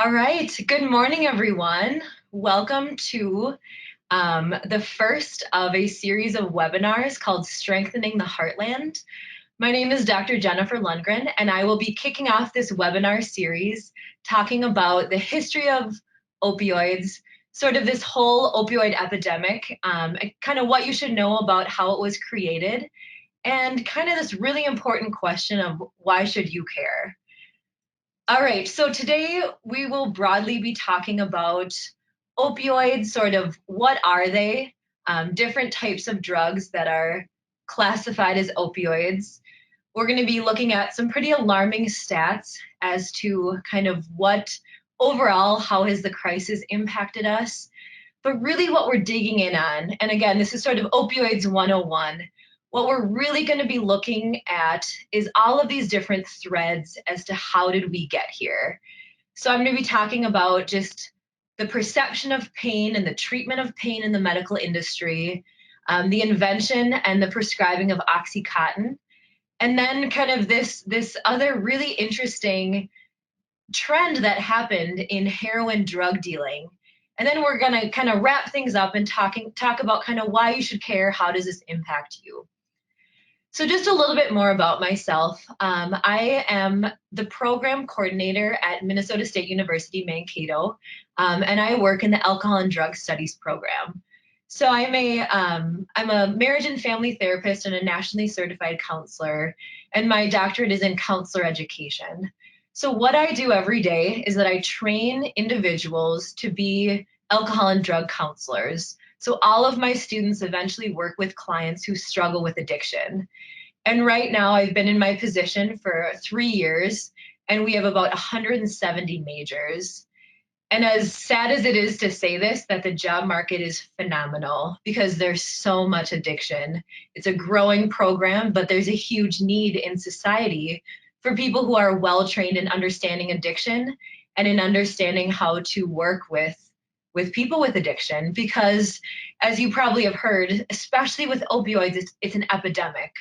All right. Good morning, everyone. Welcome to the first of a series of webinars called Strengthening the Heartland. My name is Dr. Jennifer Lundgren, and I will be kicking off this webinar series talking about the history of opioids, sort of this whole opioid epidemic, kind of what you should know about how it was created, and kind of this really important question of why should you care? All right, so today we will broadly be talking about opioids, sort of what are they, different types of drugs that are classified as opioids. We're going to be looking at some pretty alarming stats as to kind of what overall, how has the crisis impacted us, but really what we're digging in on, and again, this is sort of opioids 101. What we're really going to be looking at is all of these different threads as to how did we get here. So I'm going to be talking about just the perception of pain and the treatment of pain in the medical industry, the invention and the prescribing of Oxycontin, and then kind of this other really interesting trend that happened in heroin drug dealing. And then we're going to kind of wrap things up and talk about kind of why you should care, how does this impact you. So just a little bit more about myself. I am the program coordinator at Minnesota State University, Mankato, and I work in the Alcohol and Drug Studies program. So I'm a marriage and family therapist and a nationally certified counselor, and my doctorate is in counselor education. So what I do every day is that I train individuals to be alcohol and drug counselors. So all of my students eventually work with clients who struggle with addiction. And right now I've been in my position for 3 years, and we have about 170 majors. And as sad as it is to say this, that the job market is phenomenal because there's so much addiction. It's a growing program, but there's a huge need in society for people who are well trained in understanding addiction and in understanding how to work with people with addiction, because as you probably have heard, especially with opioids, it's an epidemic.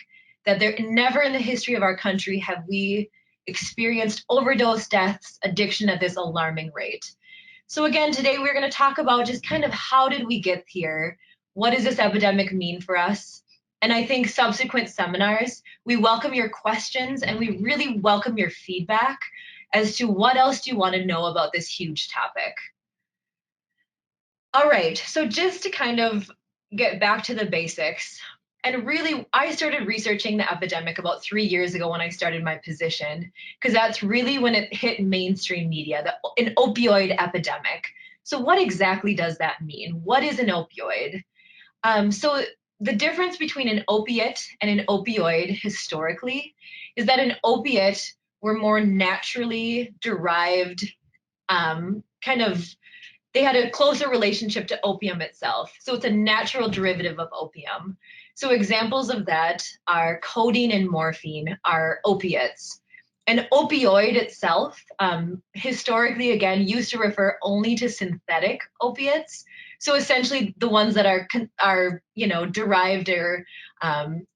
That there never in the history of our country have we experienced overdose deaths, addiction at this alarming rate. So again, today we're going to talk about just kind of how did we get here? What does this epidemic mean for us? And I think subsequent seminars, we welcome your questions and we really welcome your feedback as to what else do you want to know about this huge topic. All right, so just to kind of get back to the basics, and really, I started researching the epidemic about 3 years ago when I started my position, because that's really when it hit mainstream media, an opioid epidemic. So what exactly does that mean? What is an opioid? So the difference between an opiate and an opioid historically is that an opiate were more naturally derived, kind of they had a closer relationship to opium itself. So it's a natural derivative of opium. So examples of that are codeine and morphine are opiates. An opioid itself, historically, again, used to refer only to synthetic opiates. So essentially the ones that are derived or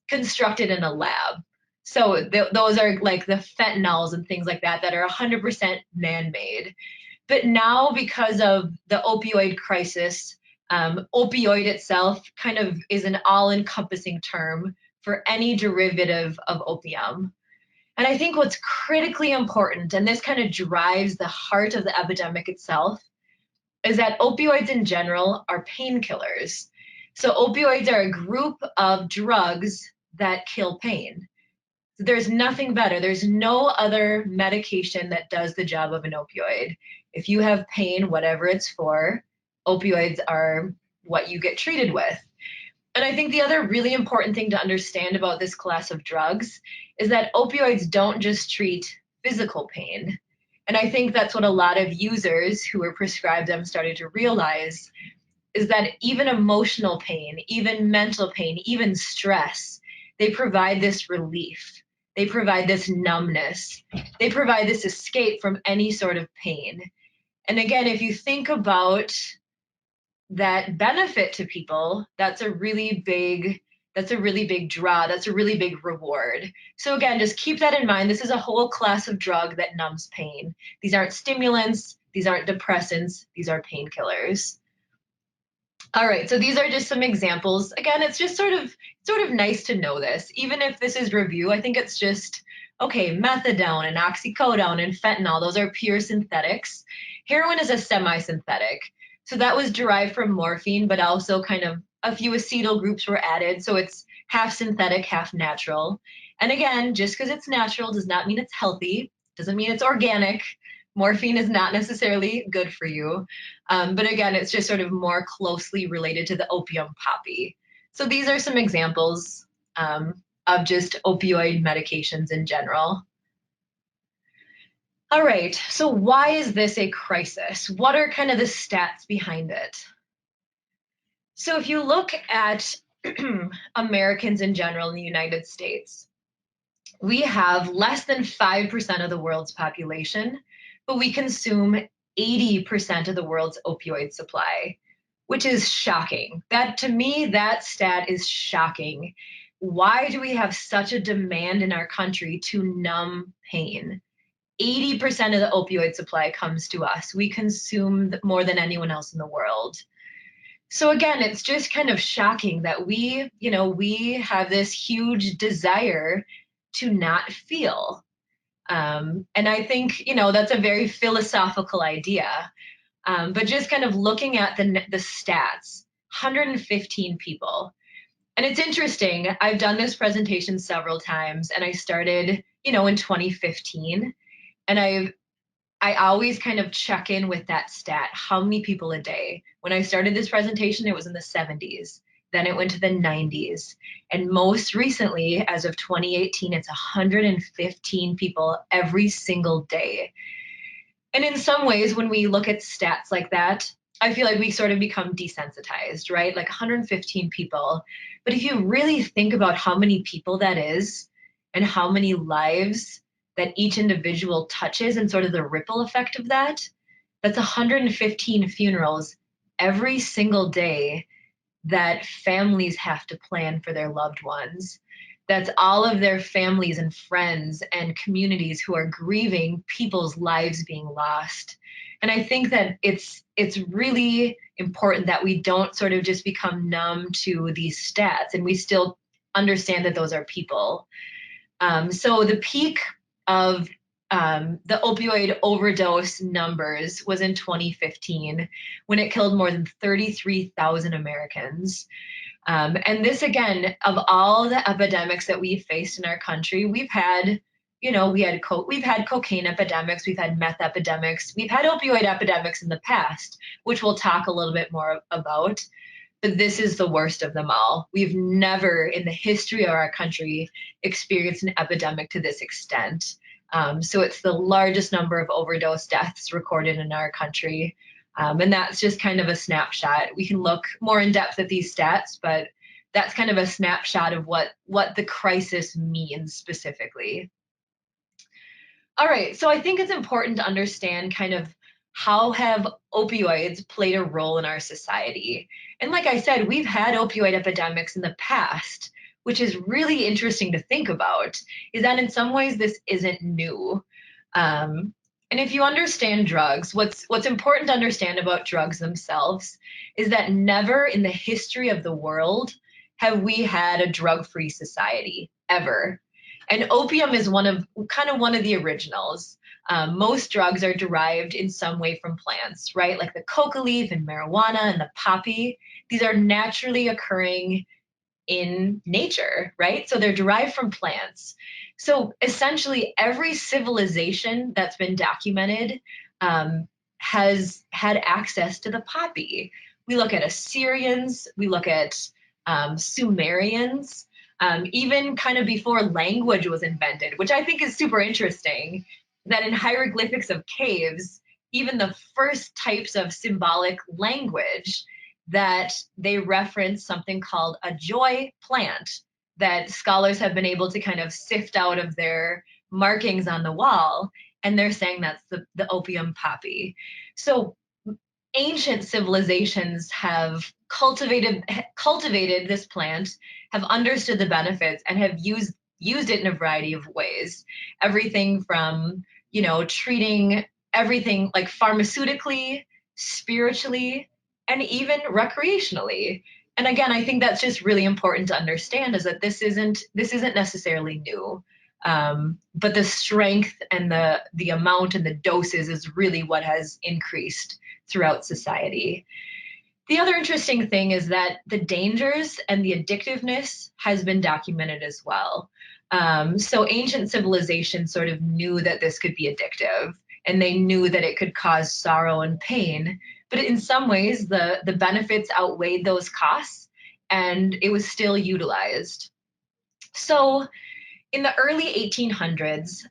constructed in a lab. So those are like the fentanyls and things like that that are 100% man-made. But now, because of the opioid crisis, opioid itself kind of is an all-encompassing term for any derivative of opium. And I think what's critically important, and this kind of drives the heart of the epidemic itself, is that opioids in general are painkillers. So opioids are a group of drugs that kill pain. There's nothing better. There's no other medication that does the job of an opioid. If you have pain, whatever it's for, opioids are what you get treated with. And I think the other really important thing to understand about this class of drugs is that opioids don't just treat physical pain. And I think that's what a lot of users who were prescribed them started to realize, is that even emotional pain, even mental pain, even stress, they provide this relief. They provide this numbness. They provide this escape from any sort of pain. And again, if you think about that benefit to people, that's a really big draw. That's a really big reward. So again, just keep that in mind. This is a whole class of drug that numbs pain. These aren't stimulants. These aren't depressants, these are painkillers. All right, so these are just some examples. Again, it's just sort of nice to know this. Even if this is review, I think it's just, okay, methadone and oxycodone and fentanyl, those are pure synthetics. Heroin is a semi-synthetic. So that was derived from morphine, but also kind of a few acetyl groups were added. So it's half synthetic, half natural. And again, just because it's natural does not mean it's healthy, doesn't mean it's organic. Morphine is not necessarily good for you. But again, it's just sort of more closely related to the opium poppy. So these are some examples of just opioid medications in general. All right, so why is this a crisis? What are kind of the stats behind it? So if you look at Americans in general in the United States, we have less than 5% of the world's population, but we consume 80% of the world's opioid supply, which is shocking. That to me, that stat is shocking. Why do we have such a demand in our country to numb pain? 80% of the opioid supply comes to us. We consume more than anyone else in the world. So again, it's just kind of shocking that we have this huge desire to not feel. And I think, that's a very philosophical idea. But just kind of looking at the stats, 115 people. And it's interesting. I've done this presentation several times, and I started, in 2015. And I always kind of check in with that stat. How many people a day? When I started this presentation, it was in the 70s. Then it went to the 90s. And most recently, as of 2018, it's 115 people every single day. And in some ways, when we look at stats like that, I feel like we sort of become desensitized, right? Like 115 people. But if you really think about how many people that is and how many lives that each individual touches and sort of the ripple effect of that, that's 115 funerals every single day that families have to plan for their loved ones. That's all of their families and friends and communities who are grieving people's lives being lost. And I think that it's really important that we don't sort of just become numb to these stats and we still understand that those are people. So the peak of the opioid overdose numbers was in 2015 when it killed more than 33,000 Americans. And this, again, of all the epidemics that we've faced in our country, we've had, we've had cocaine epidemics, we've had meth epidemics, we've had opioid epidemics in the past, which we'll talk a little bit more about. But this is the worst of them all. We've never in the history of our country experienced an epidemic to this extent. So it's the largest number of overdose deaths recorded in our country. And that's just kind of a snapshot. We can look more in depth at these stats, but that's kind of a snapshot of what the crisis means specifically. All right, so I think it's important to understand kind of how have opioids played a role in our society. And like I said, we've had opioid epidemics in the past, which is really interesting to think about, is that in some ways this isn't new. And if you understand drugs, what's important to understand about drugs themselves is that never in the history of the world have we had a drug-free society, ever. And opium is one of the originals. Most drugs are derived in some way from plants, right? Like the coca leaf and marijuana and the poppy. These are naturally occurring in nature, right? So they're derived from plants. So essentially, every civilization that's been documented has had access to the poppy. We look at Assyrians, we look at Sumerians, even kind of before language was invented, which I think is super interesting, that in hieroglyphics of caves, even the first types of symbolic language, that they reference something called a joy plant that scholars have been able to kind of sift out of their markings on the wall. And they're saying that's the opium poppy. So ancient civilizations have cultivated this plant, have understood the benefits, and have used it in a variety of ways. Everything from treating everything like pharmaceutically, spiritually, and even recreationally. And again, I think that's just really important to understand, is that this isn't necessarily new. But the strength and the amount and the doses is really what has increased throughout society. The other interesting thing is that the dangers and the addictiveness has been documented as well. So ancient civilization sort of knew that this could be addictive, and they knew that it could cause sorrow and pain. But in some ways, the benefits outweighed those costs, and it was still utilized. So in the early 1800s,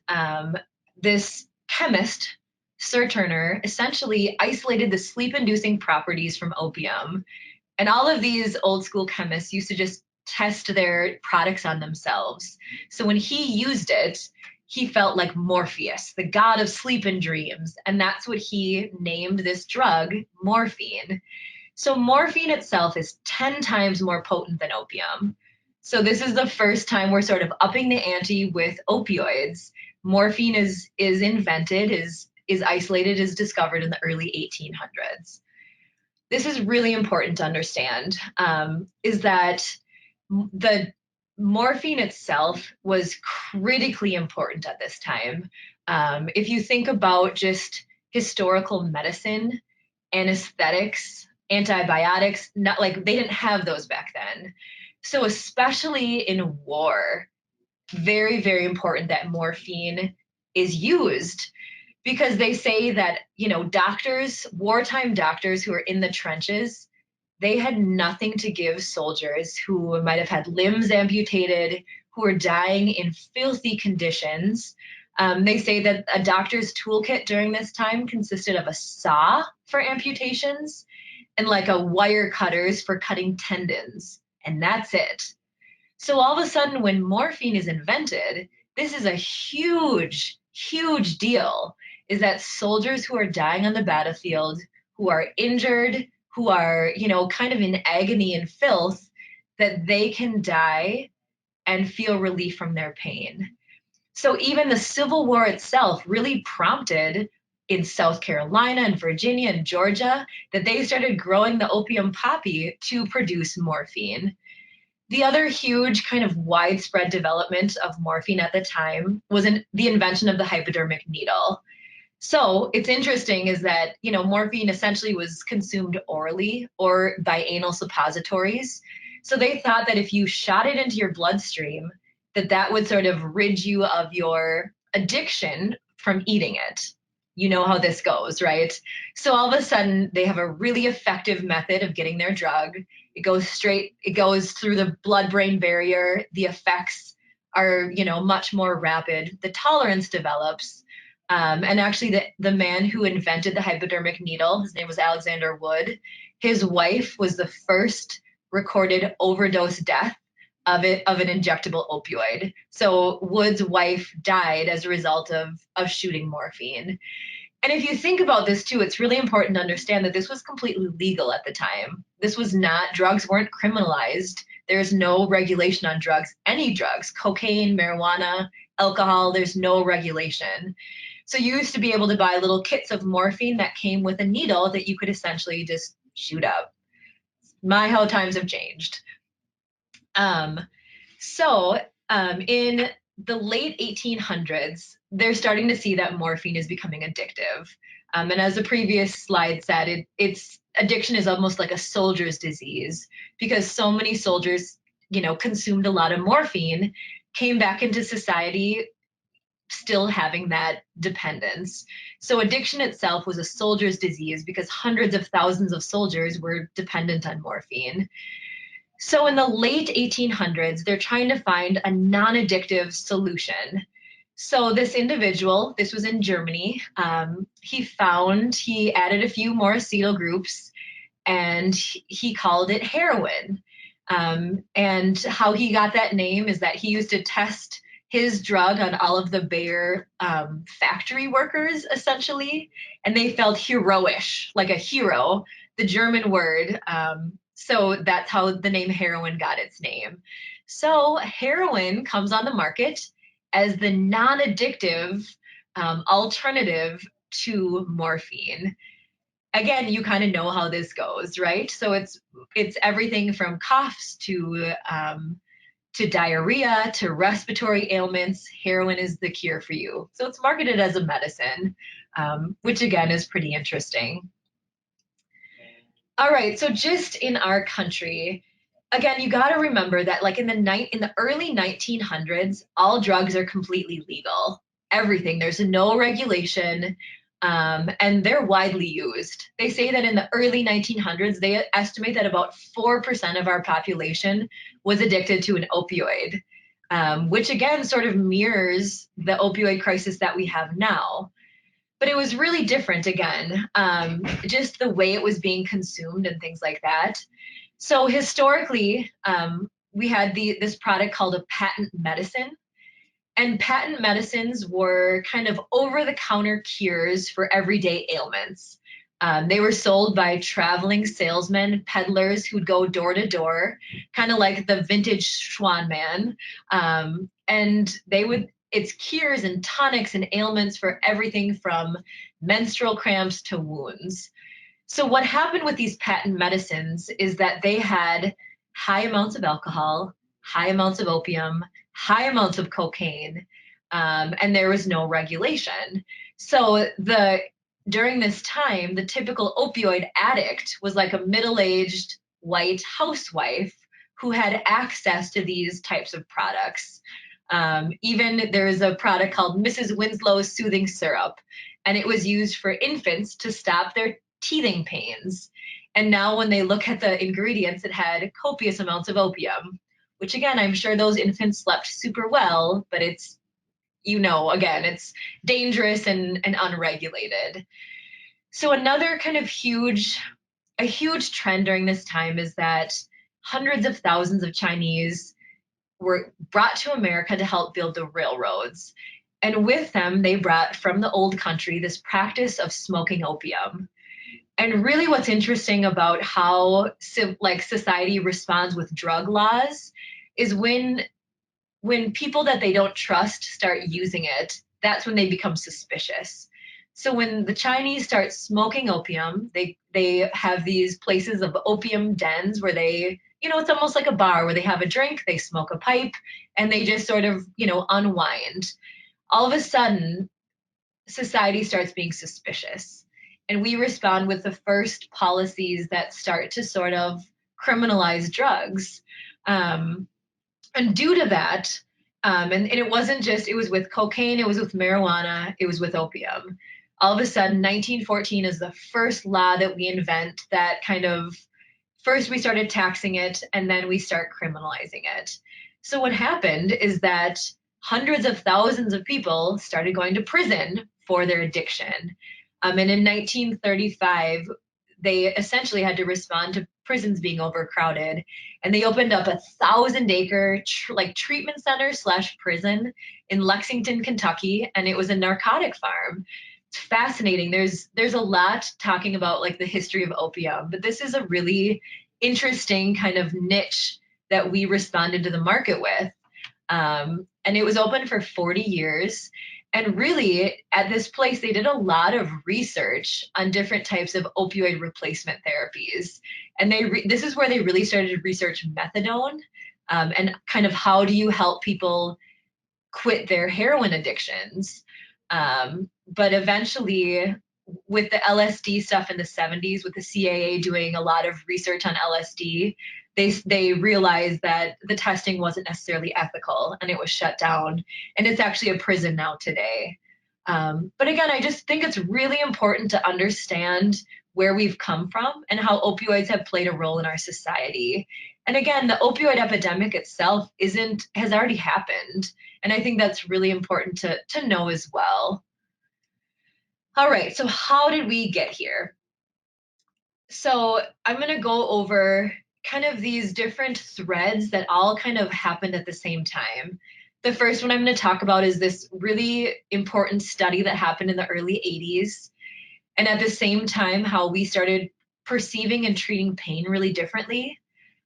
this chemist, Sir Turner, essentially isolated the sleep inducing properties from opium. And all of these old school chemists used to just test their products on themselves. So when he used it, he felt like Morpheus, the god of sleep and dreams. And that's what he named this drug, morphine. So morphine itself is 10 times more potent than opium. So this is the first time we're sort of upping the ante with opioids. Morphine is invented, is isolated, is discovered in the early 1800s. This is really important to understand, is that the morphine itself was critically important at this time. If you think about just historical medicine, anesthetics, antibiotics, not like they didn't have those back then. So especially in war, very, very important that morphine is used, because they say that, doctors, wartime doctors who are in the trenches, they had nothing to give soldiers who might have had limbs amputated, who were dying in filthy conditions. They say that a doctor's toolkit during this time consisted of a saw for amputations and like a wire cutters for cutting tendons, and that's it. So all of a sudden, when morphine is invented, this is a huge, huge deal. Is that soldiers who are dying on the battlefield, who are injured, who are, kind of in agony and filth, that they can die and feel relief from their pain. So even the Civil War itself really prompted in South Carolina and Virginia and Georgia that they started growing the opium poppy to produce morphine. The other huge kind of widespread development of morphine at the time was the invention of the hypodermic needle. So it's interesting is that, morphine essentially was consumed orally or by anal suppositories. So they thought that if you shot it into your bloodstream, that would sort of rid you of your addiction from eating it. You know how this goes, right? So all of a sudden, they have a really effective method of getting their drug. It goes through the blood-brain barrier. The effects are, much more rapid. The tolerance develops. And actually, the man who invented the hypodermic needle, his name was Alexander Wood. His wife was the first recorded overdose death of an injectable opioid. So Wood's wife died as a result of shooting morphine. And if you think about this too, it's really important to understand that this was completely legal at the time. This was not, drugs weren't criminalized. There's no regulation on drugs, any drugs, cocaine, marijuana, alcohol, there's no regulation. So you used to be able to buy little kits of morphine that came with a needle that you could essentially just shoot up. My, how times have changed. Um, so in the late 1800s, they're starting to see that morphine is becoming addictive. And as the previous slide said, it's addiction is almost like a soldier's disease, because so many soldiers, consumed a lot of morphine, came back into society still having that dependence. So addiction itself was a soldier's disease because hundreds of thousands of soldiers were dependent on morphine. So in the late 1800s, they're trying to find a non-addictive solution. So this individual, this was in Germany, he added a few more acetyl groups, and he called it heroin. And how he got that name is that he used to test his drug on all of the Bayer factory workers, essentially, and they felt heroish, like a hero, the German word. So that's how the name heroin got its name. So heroin comes on the market as the non-addictive alternative to morphine. Again, you kind of know how this goes, right? So it's everything from coughs to diarrhea to respiratory ailments. Heroin is the cure for you. So it's marketed as a medicine, which again is pretty interesting. All right, so just in our country, again, you got to remember that like in the early 1900s, all drugs are completely legal. Everything. There's no regulation, and they're widely used. They say that in the early 1900s, they estimate that about 4% of our population was addicted to an opioid, which again sort of mirrors the opioid crisis that we have now. But it was really different again, just the way it was being consumed and things like that. So historically, we had this product called a patent medicine, and patent medicines were kind of over-the-counter cures for everyday ailments. They were sold by traveling salesmen, peddlers who'd go door to door, kind of like the vintage Schwan man. And it's cures and tonics and ailments for everything from menstrual cramps to wounds. So, what happened with these patent medicines is that they had high amounts of alcohol, high amounts of opium, high amounts of cocaine, and there was no regulation. So, during this time, the typical opioid addict was like a middle-aged white housewife who had access to these types of products. Even there is a product called Mrs. Winslow's Soothing Syrup, and it was used for infants to stop their teething pains. And now, when they look at the ingredients, it had copious amounts of opium, which again, I'm sure those infants slept super well, but it's, again, it's dangerous and unregulated. So another kind of a huge trend during this time is that hundreds of thousands of Chinese were brought to America to help build the railroads. And with them, they brought from the old country this practice of smoking opium. And really what's interesting about how society responds with drug laws is when people that they don't trust start using it, that's when they become suspicious. So when the Chinese start smoking opium, they have these places of opium dens where it's almost like a bar where they have a drink, they smoke a pipe, and they just sort of, unwind. All of a sudden, society starts being suspicious. And we respond with the first policies that start to sort of criminalize drugs. And due to that, and it wasn't just, it was with cocaine, it was with marijuana, it was with opium. All of a sudden, 1914 is the first law that we invent that kind of, first we started taxing it and then we start criminalizing it. So what happened is that hundreds of thousands of people started going to prison for their addiction. And in 1935, they essentially had to respond to prisons being overcrowded, and they opened up 1,000-acre treatment center / prison in Lexington, Kentucky, and it was a narcotic farm. It's fascinating. There's a lot talking about like the history of opium, but this is a really interesting kind of niche that we responded to the market with. And it was open for 40 years. And really, at this place, they did a lot of research on different types of opioid replacement therapies. And this is where they really started to research methadone, and kind of how do you help people quit their heroin addictions. But eventually, with the LSD stuff in the 70s, with the CIA doing a lot of research on LSD, they realized that the testing wasn't necessarily ethical and it was shut down. And it's actually a prison now today. But again, I just think it's really important to understand where we've come from and how opioids have played a role in our society. And again, the opioid epidemic itself has already happened. And I think that's really important to know as well. All right, so how did we get here? So I'm going to go over kind of these different threads that all kind of happened at the same time. The first one I'm going to talk about is this really important study that happened in the early 80s. And at the same time, how we started perceiving and treating pain really differently.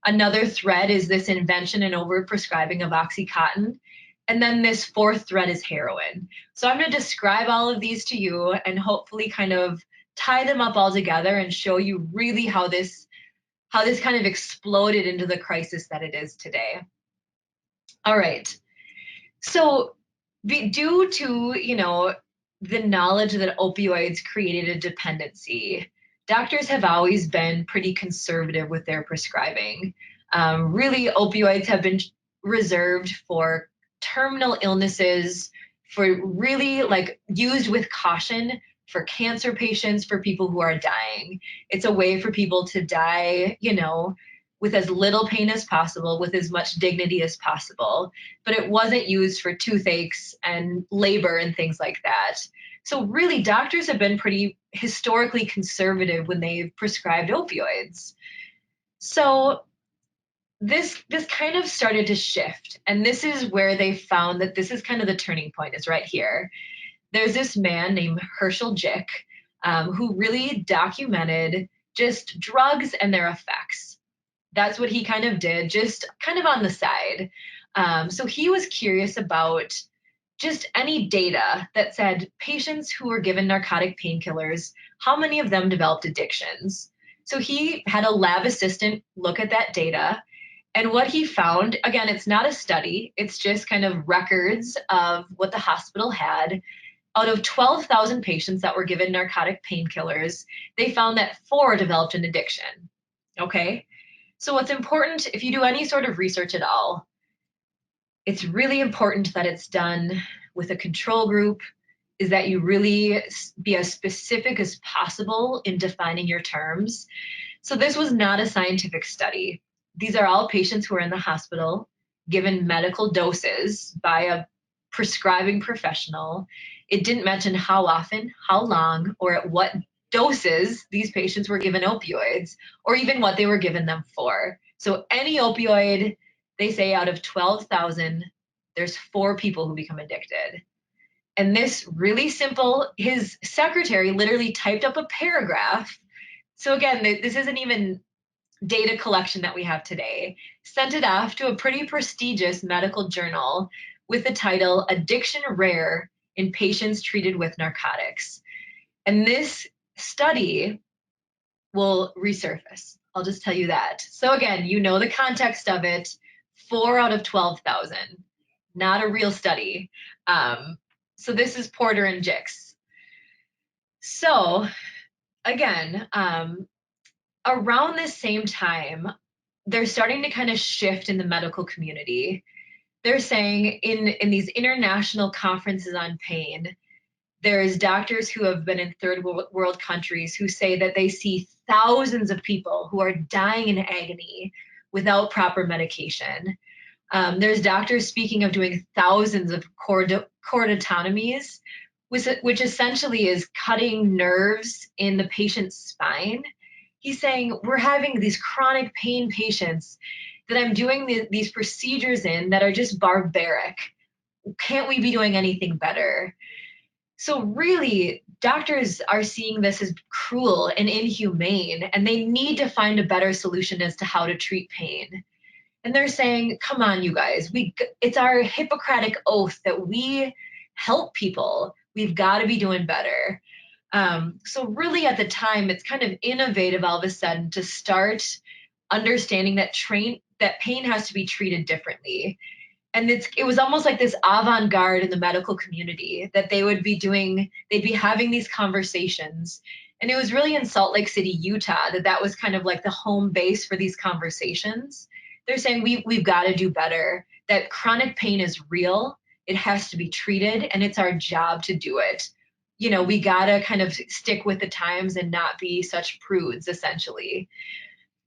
Another thread is this invention and overprescribing of Oxycontin. And then this fourth thread is heroin. So I'm going to describe all of these to you and hopefully kind of tie them up all together and show you really how this kind of exploded into the crisis that it is today. All right. So due to, the knowledge that opioids created a dependency, doctors have always been pretty conservative with their prescribing. Really, opioids have been reserved for terminal illnesses, for really like used with caution for cancer patients, for people who are dying. It's a way for people to die, with as little pain as possible, with as much dignity as possible. But it wasn't used for toothaches and labor and things like that. So really, doctors have been pretty historically conservative when they've prescribed opioids. So this kind of started to shift, and this is where they found that this is kind of the turning point, is right here. There's this man named Herschel Jick, who really documented just drugs and their effects. That's what he kind of did, just kind of on the side. So he was curious about just any data that said patients who were given narcotic painkillers, how many of them developed addictions. So he had a lab assistant look at that data. And what he found, again, it's not a study, it's just kind of records of what the hospital had. Out of 12,000 patients that were given narcotic painkillers, they found that 4 developed an addiction. Okay? So what's important, if you do any sort of research at all, it's really important that it's done with a control group, is that you really be as specific as possible in defining your terms. So this was not a scientific study. These are all patients who are in the hospital, given medical doses by a prescribing professional. It didn't mention how often, how long, or at what doses these patients were given opioids, or even what they were given them for. So any opioid, they say out of 12,000, there's 4 people who become addicted. And this really simple, his secretary literally typed up a paragraph. So again, this isn't even data collection that we have today, sent it off to a pretty prestigious medical journal with the title Addiction Rare in Patients Treated with Narcotics. And this study will resurface. I'll just tell you that. So again, you know the context of it, 4 out of 12,000, not a real study. So this is Porter and Jix. So again, around this same time, they're starting to kind of shift in the medical community. They're saying in these international conferences on pain, there's doctors who have been in third world countries who say that they see thousands of people who are dying in agony without proper medication. There's doctors speaking of doing thousands of cordotomies, which essentially is cutting nerves in the patient's spine. He's saying, we're having these chronic pain patients that I'm doing these procedures in that are just barbaric. Can't we be doing anything better? So really, doctors are seeing this as cruel and inhumane, and they need to find a better solution as to how to treat pain. And they're saying, come on, you guys, it's our Hippocratic oath that we help people. We've got to be doing better. So really at the time, it's kind of innovative all of a sudden to start understanding that pain has to be treated differently. And it was almost like this avant-garde in the medical community that they'd be having these conversations. And it was really in Salt Lake City, Utah, that was kind of like the home base for these conversations. They're saying we've got to do better, that chronic pain is real, it has to be treated, and it's our job to do it. We got to kind of stick with the times and not be such prudes, essentially.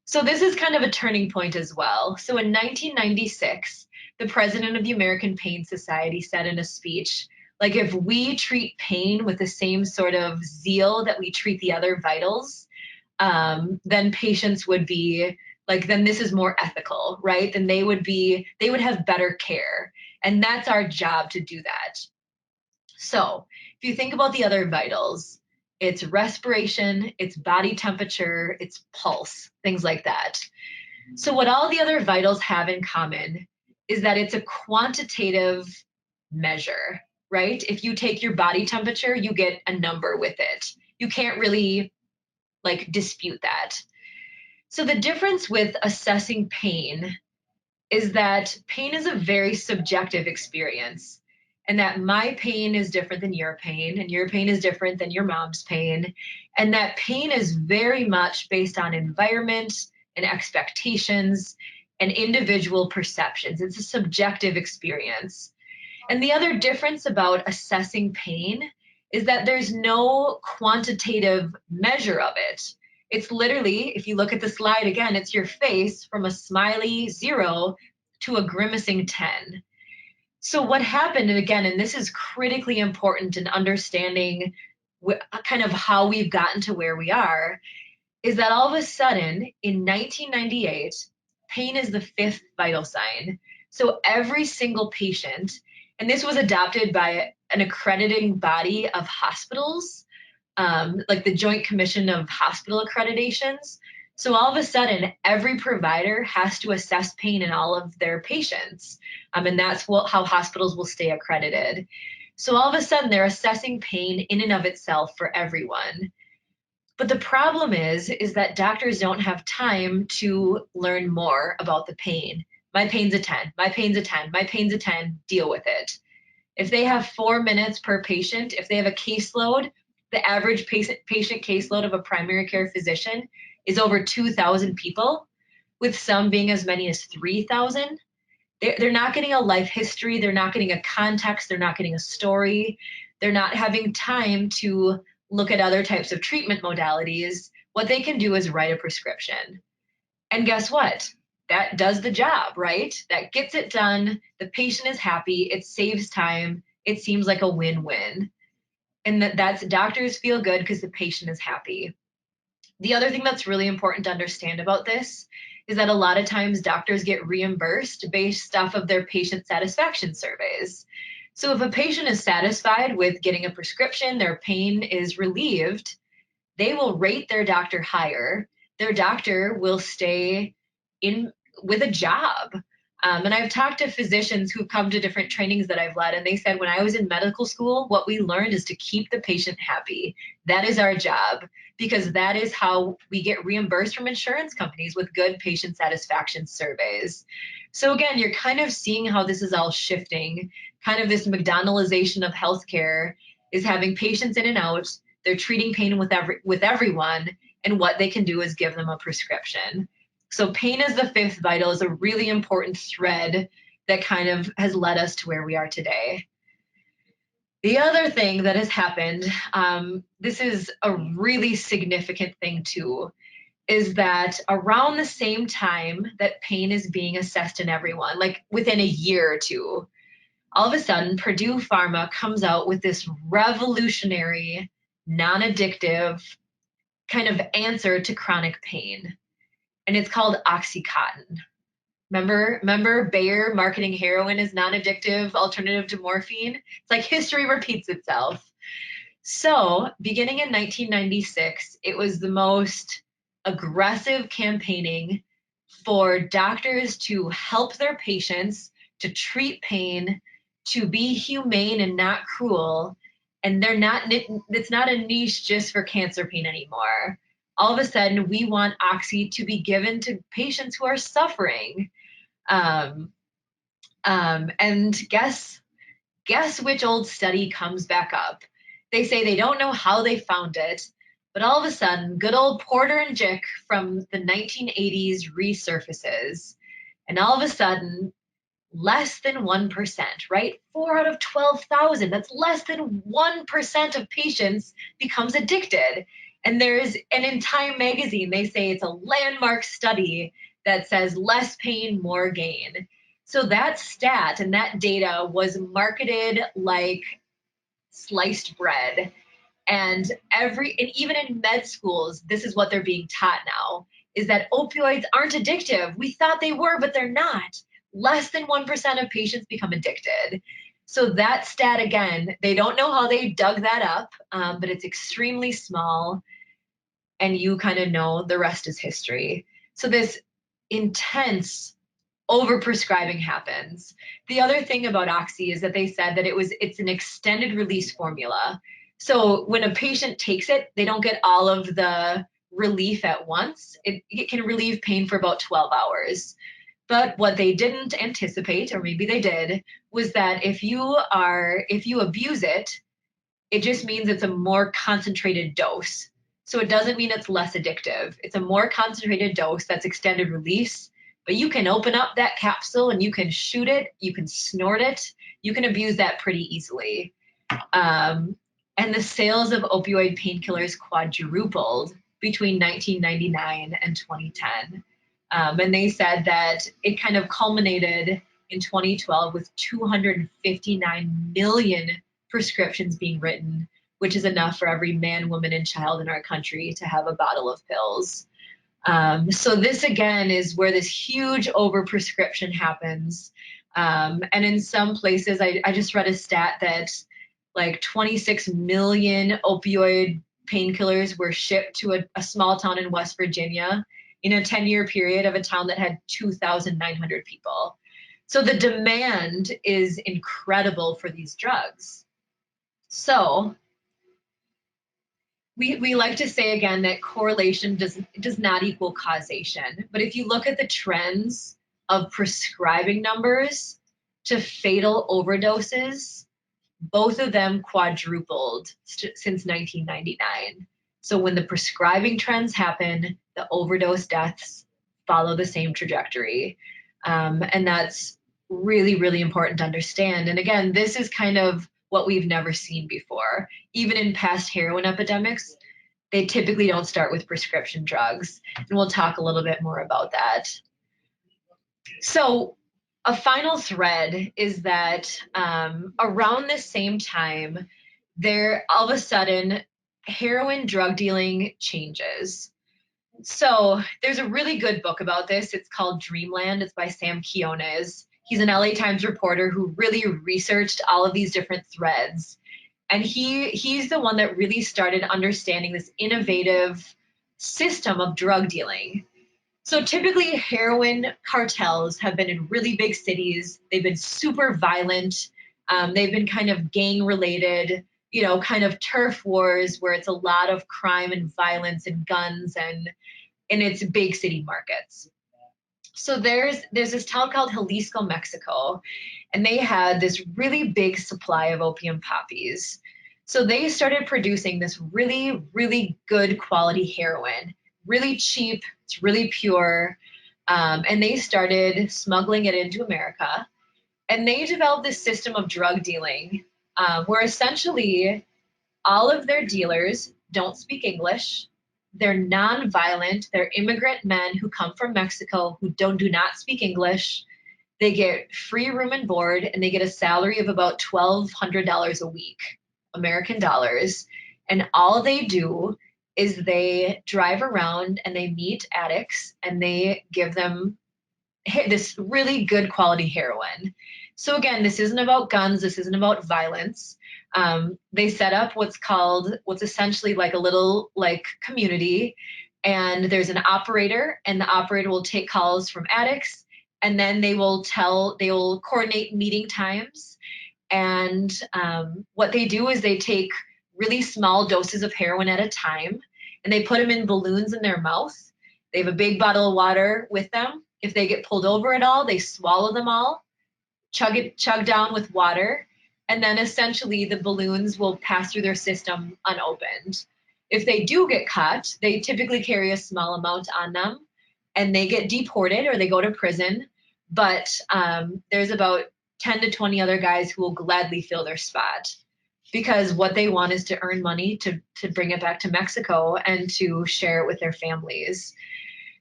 So this is kind of a turning point as well. So in 1996, the president of the American Pain Society said in a speech, like, if we treat pain with the same sort of zeal that we treat the other vitals, then patients would be like, then this is more ethical, right? Then they would have better care. And that's our job to do that. So if you think about the other vitals, it's respiration, it's body temperature, it's pulse, things like that. So what all the other vitals have in common is that it's a quantitative measure, right? If you take your body temperature, you get a number with it. You can't really like dispute that. So the difference with assessing pain is that pain is a very subjective experience, and that my pain is different than your pain, and your pain is different than your mom's pain, and that pain is very much based on environment and expectations and individual perceptions. It's a subjective experience. And the other difference about assessing pain is that there's no quantitative measure of it. It's literally, if you look at the slide again, it's your face from a smiley 0 to a grimacing 10. So, what happened, and again, and this is critically important in understanding kind of how we've gotten to where we are, is that all of a sudden in 1998, pain is the fifth vital sign. So every single patient, and this was adopted by an accrediting body of hospitals, like the Joint Commission of Hospital Accreditations. So all of a sudden, every provider has to assess pain in all of their patients. And that's how hospitals will stay accredited. So all of a sudden, they're assessing pain in and of itself for everyone. But the problem is that doctors don't have time to learn more about the pain. My pain's a 10, my pain's a 10, my pain's a 10, deal with it. If they have 4 minutes per patient, if they have a caseload, the average patient caseload of a primary care physician is over 2,000 people, with some being as many as 3,000. They're not getting a life history, they're not getting a context, they're not getting a story, they're not having time to look at other types of treatment modalities. What they can do is write a prescription. And guess what? That does the job, right? That gets it done. The patient is happy. It saves time. It seems like a win-win. And that's doctors feel good because the patient is happy. The other thing that's really important to understand about this is that a lot of times doctors get reimbursed based off of their patient satisfaction surveys. So if a patient is satisfied with getting a prescription, their pain is relieved, they will rate their doctor higher. Their doctor will stay in with a job. And I've talked to physicians who've come to different trainings that I've led, and they said, when I was in medical school, what we learned is to keep the patient happy. That is our job, because that is how we get reimbursed from insurance companies with good patient satisfaction surveys. So again, you're kind of seeing how this is all shifting. Kind of this McDonaldization of healthcare is having patients in and out. They're treating pain with everyone, and what they can do is give them a prescription. So pain as the fifth vital is a really important thread that kind of has led us to where we are today. The other thing that has happened, this is a really significant thing too, is that around the same time that pain is being assessed in everyone, like within a year or two, all of a sudden Purdue Pharma comes out with this revolutionary, non-addictive kind of answer to chronic pain. And it's called Oxycontin. Remember Bayer marketing heroin as non-addictive alternative to morphine? It's like history repeats itself. So, beginning in 1996, it was the most aggressive campaigning for doctors to help their patients, to treat pain, to be humane and not cruel. And it's not a niche just for cancer pain anymore. All of a sudden, we want Oxy to be given to patients who are suffering. Um, and guess which old study comes back up? They say they don't know how they found it, but all of a sudden, good old Porter and Jick from the 1980s resurfaces. And all of a sudden, less than 1%, right? 4 out of 12,000, that's less than 1% of patients becomes addicted. And there's, and in Time magazine, they say it's a landmark study that says less pain, more gain. So that stat and that data was marketed like sliced bread. And even in med schools, this is what they're being taught now, is that opioids aren't addictive. We thought they were, but they're not. Less than 1% of patients become addicted. So that stat, again, they don't know how they dug that up, but it's extremely small, and you kind of know the rest is history. So this intense overprescribing happens. The other thing about Oxy is that they said that it's an extended release formula. So when a patient takes it, they don't get all of the relief at once. It can relieve pain for about 12 hours. But what they didn't anticipate, or maybe they did, was that if you abuse it, it just means it's a more concentrated dose. So it doesn't mean it's less addictive. It's a more concentrated dose that's extended release, but you can open up that capsule and you can shoot it, you can snort it, you can abuse that pretty easily. Um, and the sales of opioid painkillers quadrupled between 1999 and 2010. And they said that it kind of culminated in 2012 with 259 million prescriptions being written, which is enough for every man, woman, and child in our country to have a bottle of pills. So this again is where this huge overprescription happens. And in some places, I just read a stat that like 26 million opioid painkillers were shipped to a small town in West Virginia in a 10-year period of a town that had 2,900 people. So the demand is incredible for these drugs. So we like to say again that correlation does not equal causation. But if you look at the trends of prescribing numbers to fatal overdoses, both of them quadrupled since 1999. So when the prescribing trends happen, the overdose deaths follow the same trajectory. And that's really, really important to understand. And again, this is kind of what we've never seen before. Even in past heroin epidemics, they typically don't start with prescription drugs. And we'll talk a little bit more about that. So a final thread is that around this same time, there all of a sudden heroin drug dealing changes. So there's a really good book about this. It's called Dreamland. It's by Sam Quiones. He's an LA Times reporter who really researched all of these different threads. And he's the one that really started understanding this innovative system of drug dealing. So typically, heroin cartels have been in really big cities. They've been super violent. They've been kind of gang related, kind of turf wars where it's a lot of crime and violence and guns and it's big city markets. So there's this town called Jalisco, Mexico, and they had this really big supply of opium poppies. So they started producing this really, really good quality heroin, really cheap, it's really pure, and they started smuggling it into America. And they developed this system of drug dealing where essentially all of their dealers don't speak English. They're non-violent. They're immigrant men who come from Mexico who do not speak English. They get free room and board, and they get a salary of about $1,200 a week, American dollars. And all they do is they drive around and they meet addicts and they give them this really good quality heroin. So again, this isn't about guns. This isn't about violence. They set up what's essentially like a little like community, and there's an operator, and the operator will take calls from addicts, and then they will coordinate meeting times. And what they do is they take really small doses of heroin at a time, and they put them in balloons in their mouth. They have a big bottle of water with them. If they get pulled over at all, they swallow them all, chug down with water, and then essentially the balloons will pass through their system unopened. If they do get caught, they typically carry a small amount on them, and they get deported or they go to prison. But there's about 10 to 20 other guys who will gladly fill their spot because what they want is to earn money to bring it back to Mexico and to share it with their families.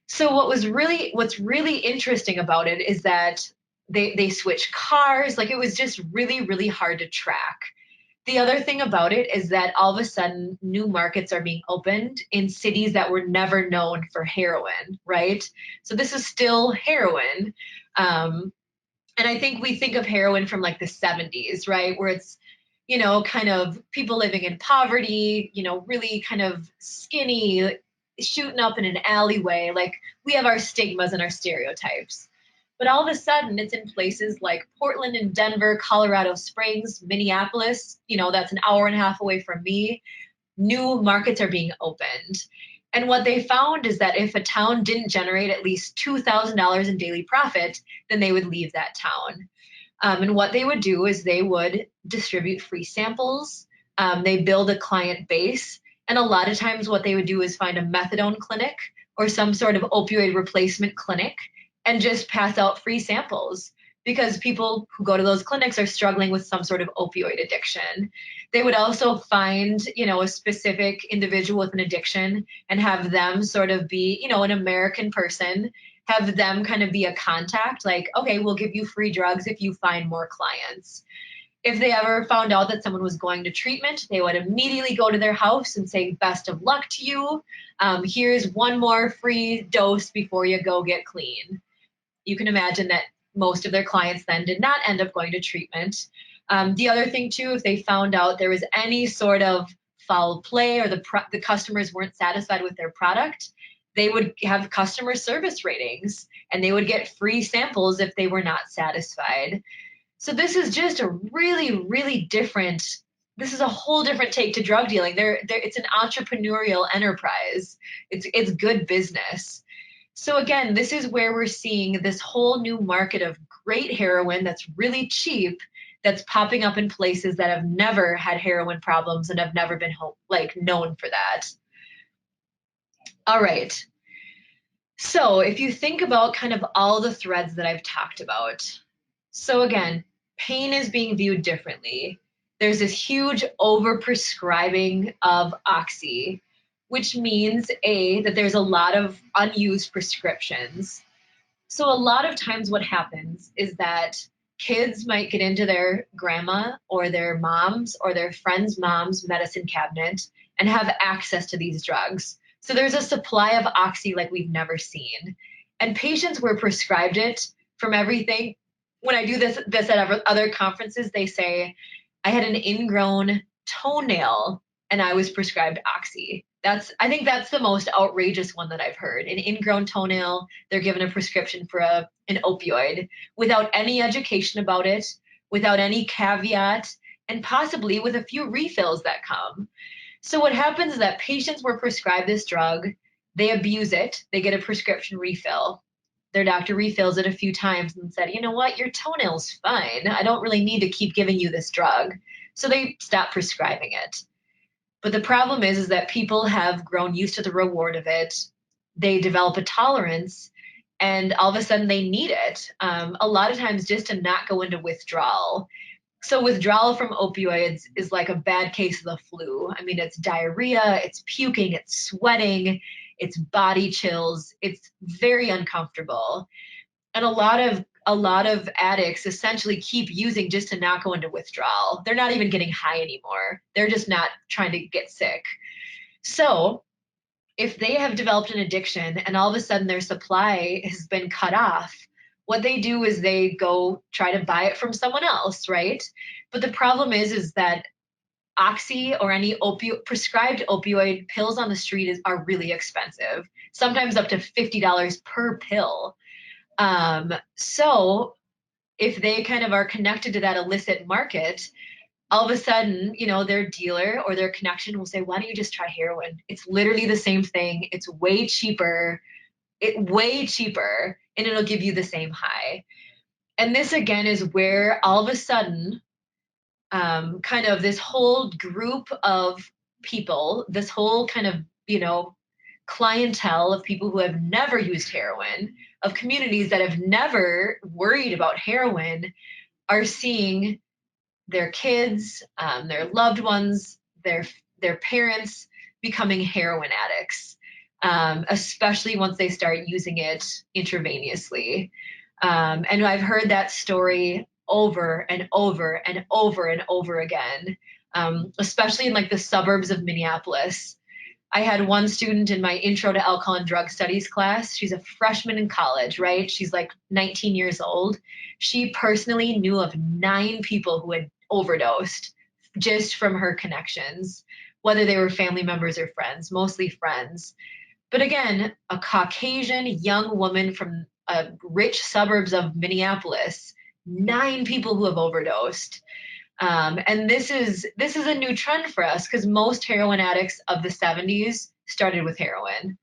So what's really interesting about it is that they switch cars. Like it was just really, really hard to track. The other thing about it is that all of a sudden new markets are being opened in cities that were never known for heroin, right? So this is still heroin. And I think we think of heroin from like the 70s, right? Where it's, kind of people living in poverty, really kind of skinny, shooting up in an alleyway. Like we have our stigmas and our stereotypes. But all of a sudden, it's in places like Portland and Denver, Colorado Springs, Minneapolis, that's an hour and a half away from me. New markets are being opened. And what they found is that if a town didn't generate at least $2,000 in daily profit, then they would leave that town. And what they would do is they would distribute free samples. They build a client base. And a lot of times, what they would do is find a methadone clinic or some sort of opioid replacement clinic and just pass out free samples because people who go to those clinics are struggling with some sort of opioid addiction. They would also find, a specific individual with an addiction and have them sort of be, an American person, have them kind of be a contact, like, okay, we'll give you free drugs if you find more clients. If they ever found out that someone was going to treatment, they would immediately go to their house and say, best of luck to you. Here's one more free dose before you go get clean. You can imagine that most of their clients then did not end up going to treatment. The other thing, too, if they found out there was any sort of foul play or the customers weren't satisfied with their product, they would have customer service ratings and they would get free samples if they were not satisfied. So this is just a really, really different. This is a whole different take to drug dealing. It's an entrepreneurial enterprise. It's good business. So again, this is where we're seeing this whole new market of great heroin that's really cheap, that's popping up in places that have never had heroin problems and have never been known for that. All right. So if you think about kind of all the threads that I've talked about, so again, pain is being viewed differently. There's this huge overprescribing of oxy, which means that there's a lot of unused prescriptions. So a lot of times what happens is that kids might get into their grandma or their mom's or their friend's mom's medicine cabinet and have access to these drugs. So there's a supply of oxy like we've never seen. And patients were prescribed it from everything. When I do this at other conferences, they say, I had an ingrown toenail and I was prescribed oxy. I think that's the most outrageous one that I've heard. An ingrown toenail, they're given a prescription for an opioid without any education about it, without any caveat, and possibly with a few refills that come. So what happens is that patients were prescribed this drug, they abuse it, they get a prescription refill. Their doctor refills it a few times and said, you know what, your toenail's fine. I don't really need to keep giving you this drug. So they stop prescribing it. But the problem is that people have grown used to the reward of it. They develop a tolerance, and all of a sudden they need it. A lot of times just to not go into withdrawal. So withdrawal from opioids is like a bad case of the flu. I mean, it's diarrhea, it's puking, it's sweating, it's body chills. It's very uncomfortable. And a lot of addicts essentially keep using just to not go into withdrawal. They're not even getting high anymore. They're just not trying to get sick. So if they have developed an addiction and all of a sudden their supply has been cut off, what they do is they go try to buy it from someone else, right? But the problem is that oxy or any prescribed opioid pills on the street are really expensive, sometimes up to $50 per pill. So if they kind of are connected to that illicit market, all of a sudden, their dealer or their connection will say, why don't you just try heroin? It's literally the same thing. It's way cheaper, and it'll give you the same high. And this again is where all of a sudden, kind of this whole group of people, this whole kind of, clientele of people who have never used heroin, of communities that have never worried about heroin, are seeing their kids, their loved ones, their parents becoming heroin addicts, especially once they start using it intravenously. And I've heard that story over and over and over and over again, especially in like the suburbs of Minneapolis. I had one student in my intro to alcohol and drug studies class. She's a freshman in college, right? She's like 19 years old. She personally knew of 9 people who had overdosed just from her connections, whether they were family members or friends, mostly friends. But again, a Caucasian young woman from rich suburbs of Minneapolis, 9 people who have overdosed. And this is a new trend for us because most heroin addicts of the 70s started with heroin.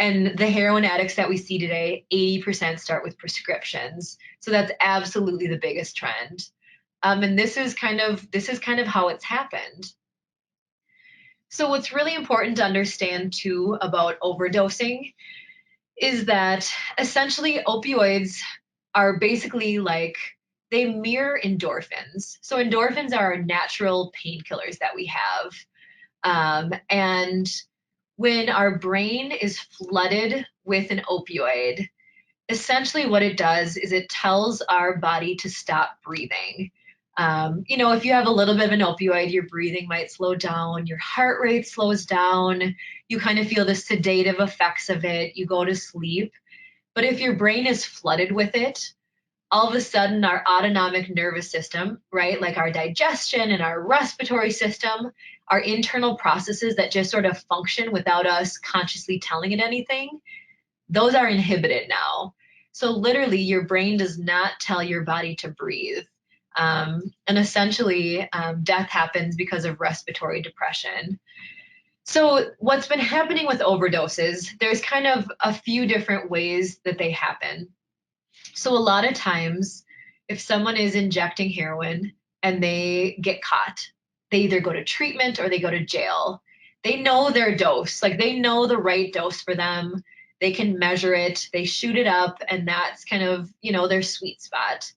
And the heroin addicts that we see today, 80% start with prescriptions. So that's absolutely the biggest trend. And this is kind of how it's happened. So what's really important to understand too about overdosing is that essentially opioids are basically like they mirror endorphins. So endorphins are natural painkillers that we have. And when our brain is flooded with an opioid, essentially what it does is it tells our body to stop breathing. If you have a little bit of an opioid, your breathing might slow down, your heart rate slows down, you kind of feel the sedative effects of it, you go to sleep. But if your brain is flooded with it, all of a sudden our autonomic nervous system, right, like our digestion and our respiratory system, our internal processes that just sort of function without us consciously telling it anything, those are inhibited now. So literally, your brain does not tell your body to breathe. And essentially, death happens because of respiratory depression. So, what's been happening with overdoses, there's kind of a few different ways that they happen. So, a lot of times, if someone is injecting heroin and they get caught, they either go to treatment or they go to jail. They know their dose, like they know the right dose for them. They can measure it, they shoot it up, and that's kind of, their sweet spot.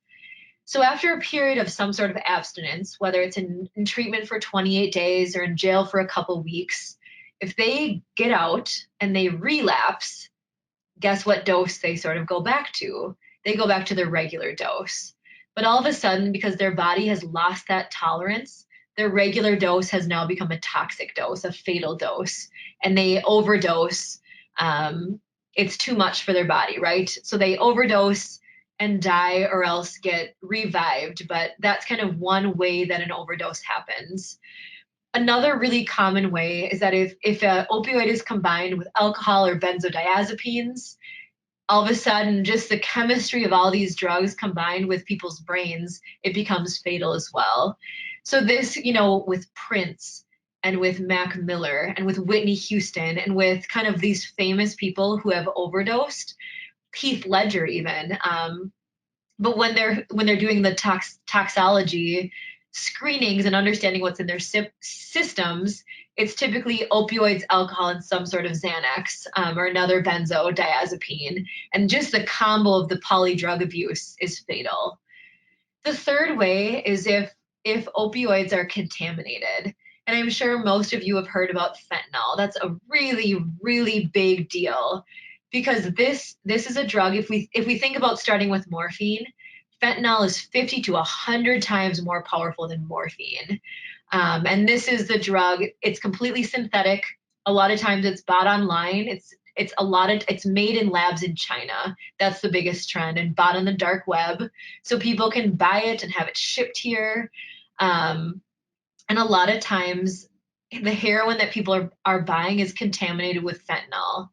So after a period of some sort of abstinence, whether it's in treatment for 28 days or in jail for a couple weeks, if they get out and they relapse, guess what dose they sort of go back to? They go back to their regular dose. But all of a sudden, because their body has lost that tolerance, their regular dose has now become a toxic dose, a fatal dose, and they overdose. It's too much for their body, right? So they overdose and die or else get revived. But that's kind of one way that an overdose happens. Another really common way is that if an opioid is combined with alcohol or benzodiazepines, all of a sudden, just the chemistry of all these drugs combined with people's brains, it becomes fatal as well. So this, with Prince and with Mac Miller and with Whitney Houston and with kind of these famous people who have overdosed, Heath Ledger even. But when they're doing the toxology screenings and understanding what's in their systems, it's typically opioids, alcohol, and some sort of Xanax or another benzodiazepine. And just the combo of the poly drug abuse is fatal. The third way is if opioids are contaminated. And I'm sure most of you have heard about fentanyl. That's a really, really big deal because this is a drug. If we think about starting with morphine, fentanyl is 50 to 100 times more powerful than morphine. And this is the drug. It's completely synthetic. A lot of times it's bought online. It's made in labs in China. That's the biggest trend, and bought on the dark web, so people can buy it and have it shipped here. And a lot of times, the heroin that people are buying is contaminated with fentanyl.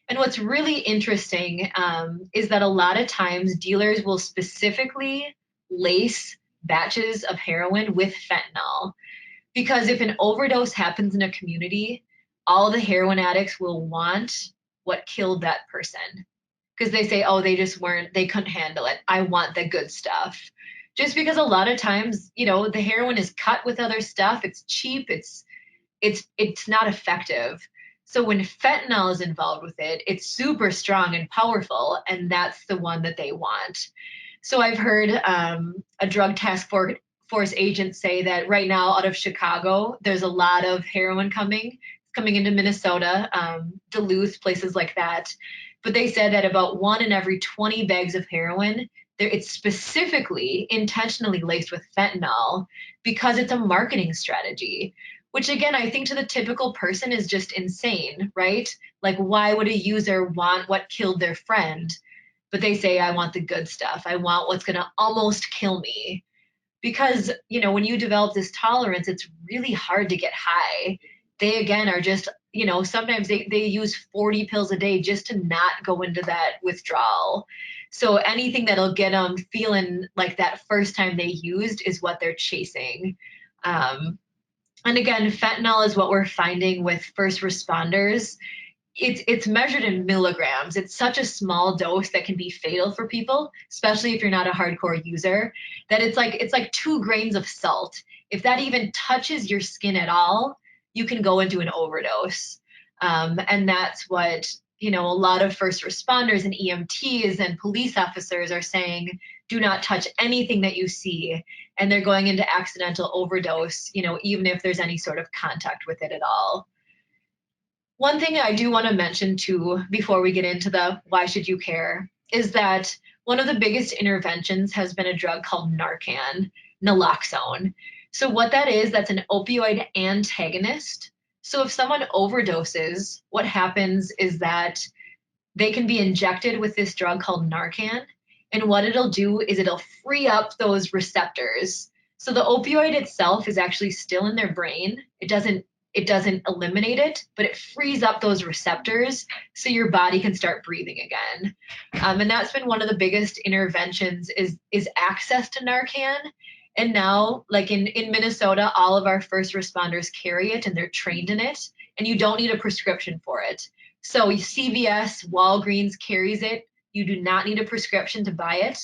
And what's really interesting is that a lot of times dealers will specifically lace batches of heroin with fentanyl. Because if an overdose happens in a community, all the heroin addicts will want what killed that person. Because they say, oh, they couldn't handle it. I want the good stuff. Just because a lot of times, the heroin is cut with other stuff. It's cheap. It's not effective. So when fentanyl is involved with it, it's super strong and powerful, and that's the one that they want. So I've heard a drug task force agent say that right now out of Chicago, there's a lot of heroin coming into Minnesota, Duluth, places like that. But they said that about 1 in every 20 bags of heroin, it's specifically intentionally laced with fentanyl because it's a marketing strategy, which again, I think to the typical person is just insane, right? Like, why would a user want what killed their friend? But they say, I want the good stuff. I want what's going to almost kill me. Because, when you develop this tolerance, it's really hard to get high. They, again, are just, sometimes they use 40 pills a day just to not go into that withdrawal. So anything that'll get them feeling like that first time they used is what they're chasing. And again, fentanyl is what we're finding with first responders. It's measured in milligrams. It's such a small dose that can be fatal for people, especially if you're not a hardcore user, that it's like 2 grains of salt. If that even touches your skin at all, you can go into an overdose. And that's what, a lot of first responders and EMTs and police officers are saying, do not touch anything that you see. And they're going into accidental overdose, even if there's any sort of contact with it at all. One thing I do want to mention too, before we get into the why should you care, is that one of the biggest interventions has been a drug called Narcan, naloxone. So what that is, that's an opioid antagonist. So if someone overdoses, what happens is that they can be injected with this drug called Narcan. And what it'll do is it'll free up those receptors. So the opioid itself is actually still in their brain. It doesn't eliminate it, but it frees up those receptors so your body can start breathing again. And that's been one of the biggest interventions is access to Narcan. And now, like in Minnesota, all of our first responders carry it and they're trained in it, and you don't need a prescription for it. So CVS, Walgreens carries it. You do not need a prescription to buy it.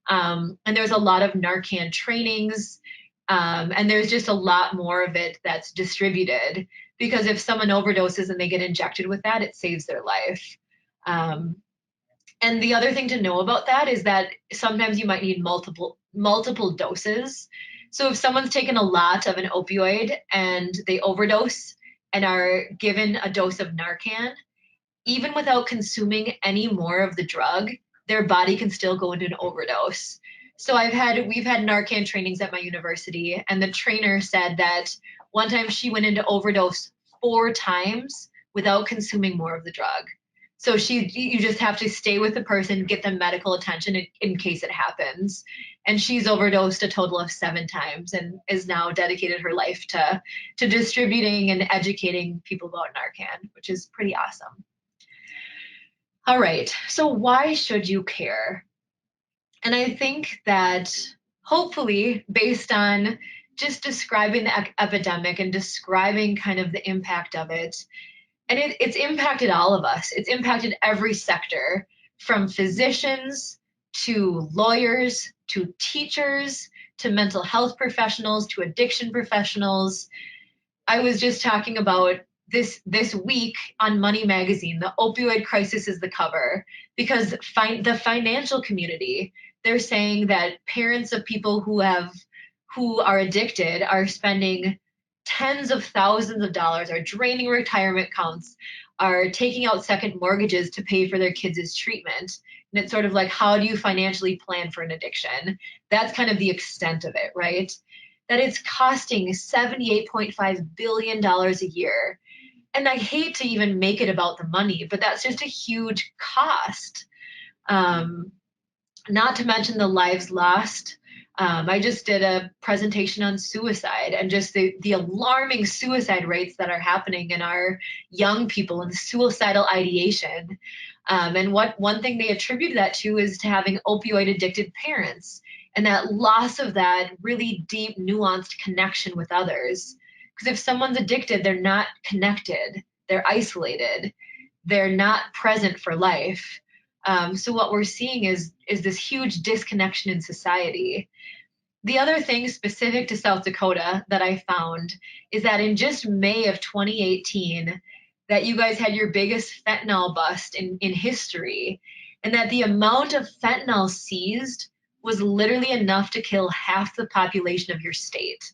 And there's a lot of Narcan trainings. And there's just a lot more of it that's distributed because if someone overdoses and they get injected with that, it saves their life. And the other thing to know about that is that sometimes you might need multiple doses. So if someone's taken a lot of an opioid and they overdose and are given a dose of Narcan, even without consuming any more of the drug, their body can still go into an overdose. So we've had Narcan trainings at my university, and the trainer said that one time she went into overdose 4 times without consuming more of the drug. So you just have to stay with the person, get them medical attention in case it happens. And she's overdosed a total of 7 times and is now dedicated her life to distributing and educating people about Narcan, which is pretty awesome. All right, so why should you care? And I think that hopefully, based on just describing the epidemic and describing kind of the impact of it, and it's impacted all of us, it's impacted every sector from physicians to lawyers to teachers to mental health professionals to addiction professionals. I was just talking about this week on Money Magazine, the opioid crisis is the cover because the financial community, they're saying that parents of people who are addicted are spending tens of thousands of dollars, are draining retirement accounts, are taking out second mortgages to pay for their kids' treatment. And it's sort of like, how do you financially plan for an addiction? That's kind of the extent of it, right? That it's costing $78.5 billion a year. And I hate to even make it about the money, but that's just a huge cost. Not to mention the lives lost. I just did a presentation on suicide and just the alarming suicide rates that are happening in our young people and suicidal ideation. And one thing they attribute that to is to having opioid addicted parents and that loss of that really deep, nuanced connection with others. Because if someone's addicted, they're not connected, they're isolated, they're not present for life. So what we're seeing is this huge disconnection in society. The other thing specific to South Dakota that I found is that in just May of 2018, that you guys had your biggest fentanyl bust in history, and that the amount of fentanyl seized was literally enough to kill half the population of your state.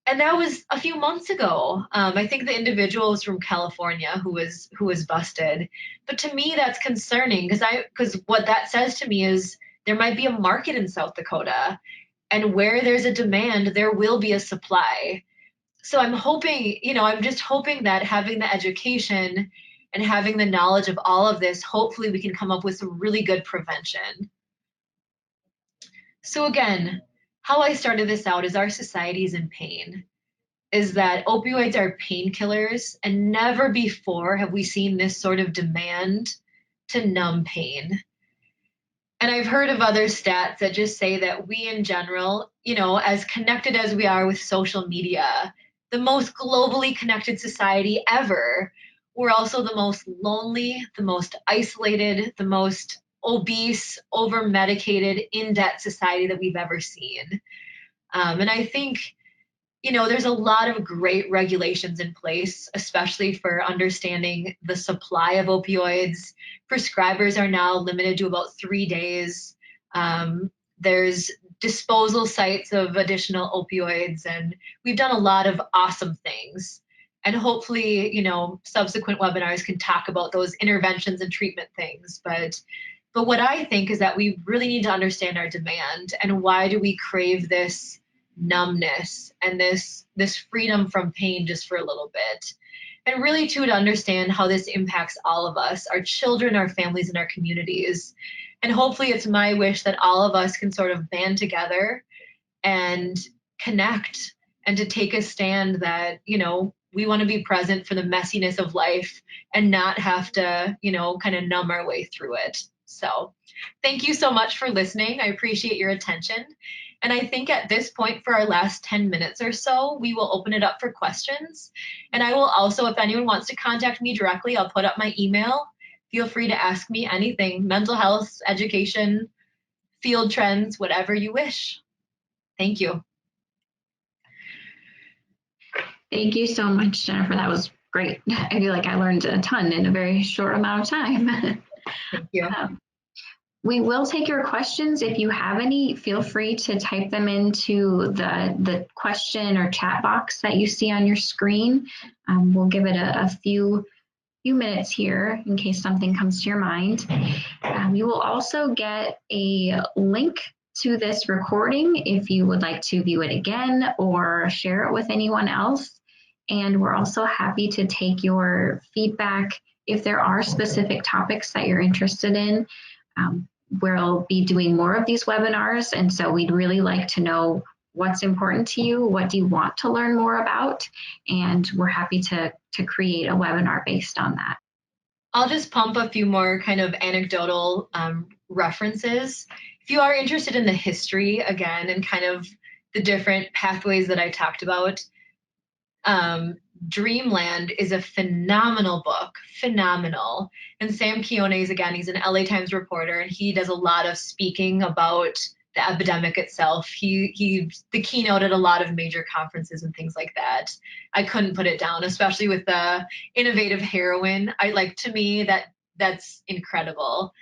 And that was a few months ago. I think the individual was from California who was busted. But to me, that's concerning because what that says to me is there might be a market in South Dakota, and where there's a demand, there will be a supply. So I'm just hoping that having the education and having the knowledge of all of this, hopefully we can come up with some really good prevention. So again, how I started this out is our society is in pain, is that opioids are painkillers, and never before have we seen this sort of demand to numb pain. And I've heard of other stats that just say that we in general, as connected as we are with social media, the most globally connected society ever, we're also the most lonely, the most isolated, the most obese, over medicated, in debt society that we've ever seen. And I think there's a lot of great regulations in place, especially for understanding the supply of opioids. Prescribers are now limited to about 3 days. There's disposal sites of additional opioids, and we've done a lot of awesome things. And hopefully, subsequent webinars can talk about those interventions and treatment things. But what I think is that we really need to understand our demand and why do we crave this numbness and this freedom from pain just for a little bit, and really to understand how this impacts all of us, our children, our families, and our communities. And hopefully it's my wish that all of us can sort of band together and connect, and to take a stand that we want to be present for the messiness of life and not have to kind of numb our way through it. So thank you so much for listening. I appreciate your attention. And I think at this point, for our last 10 minutes or so, we will open it up for questions. And I will also, if anyone wants to contact me directly, I'll put up my email. Feel free to ask me anything, mental health, education, field trends, whatever you wish. Thank you. Thank you so much, Jennifer. That was great. I feel like I learned a ton in a very short amount of time. Thank you. We will take your questions. If you have any, feel free to type them into the question or chat box that you see on your screen. We'll give it a few minutes here in case something comes to your mind. You will also get a link to this recording if you would like to view it again or share it with anyone else. And we're also happy to take your feedback if there are specific topics that you're interested in. We'll be doing more of these webinars, and so we'd really like to know what's important to you, what do you want to learn more about, and we're happy to create a webinar based on that. I'll just pump a few more kind of anecdotal references. If you are interested in the history, again, and kind of the different pathways that I talked about, Dreamland is a phenomenal book, phenomenal. And Sam Quiones, again, he's an LA Times reporter, and he does a lot of speaking about the epidemic itself. He's the keynote at a lot of major conferences and things like that. I couldn't put it down, especially with the innovative heroin. To me, that's incredible.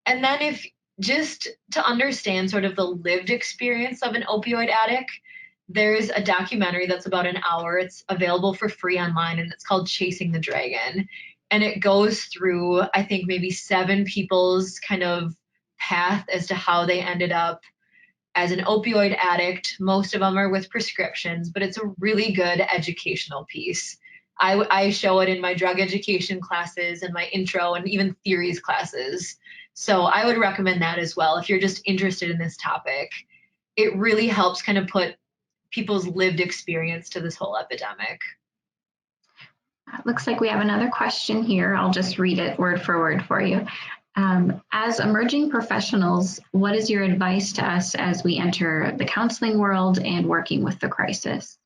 And then if just to understand sort of the lived experience of an opioid addict, there's a documentary that's about an hour. It's available for free online, and it's called Chasing the Dragon. And it goes through, I think, maybe 7 people's kind of path as to how they ended up as an opioid addict. Most of them are with prescriptions, but it's a really good educational piece. I show it in my drug education classes and my intro and even theories classes. So I would recommend that as well if you're just interested in this topic. It really helps kind of put people's lived experience to this whole epidemic. Looks like we have another question here. I'll just read it word for word for you. As emerging professionals, what is your advice to us as we enter the counseling world and working with the crisis?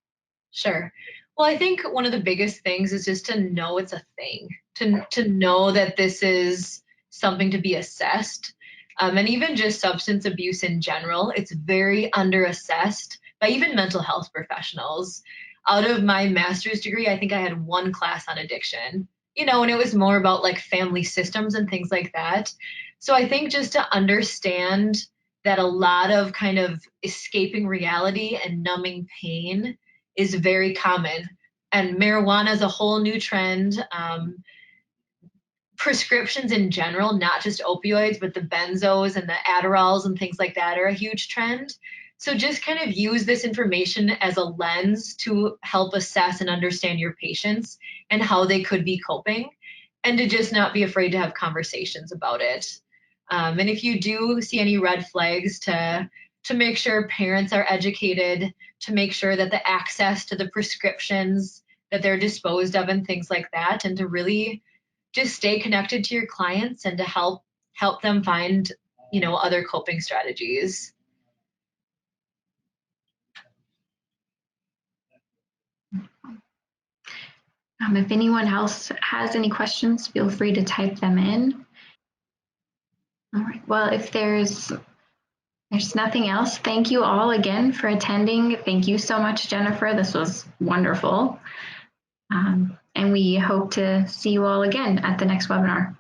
Sure. Well, I think one of the biggest things is just to know it's a thing, to know that this is something to be assessed. And even just substance abuse in general, it's very underassessed by even mental health professionals. Out of my master's degree, I think I had 1 class on addiction, and it was more about like family systems and things like that. So I think just to understand that a lot of kind of escaping reality and numbing pain is very common. And marijuana is a whole new trend. Prescriptions in general, not just opioids, but the benzos and the Adderalls and things like that are a huge trend. So just kind of use this information as a lens to help assess and understand your patients and how they could be coping, and to just not be afraid to have conversations about it. And if you do see any red flags, to make sure parents are educated, to make sure that the access to the prescriptions that they're disposed of and things like that, and to really just stay connected to your clients and to help them find other coping strategies. If anyone else has any questions, feel free to type them in. All right. Well, if there's nothing else, thank you all again for attending. Thank you so much, Jennifer. This was wonderful. And we hope to see you all again at the next webinar.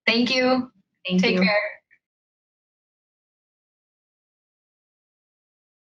Thank you. Thank Take you. care.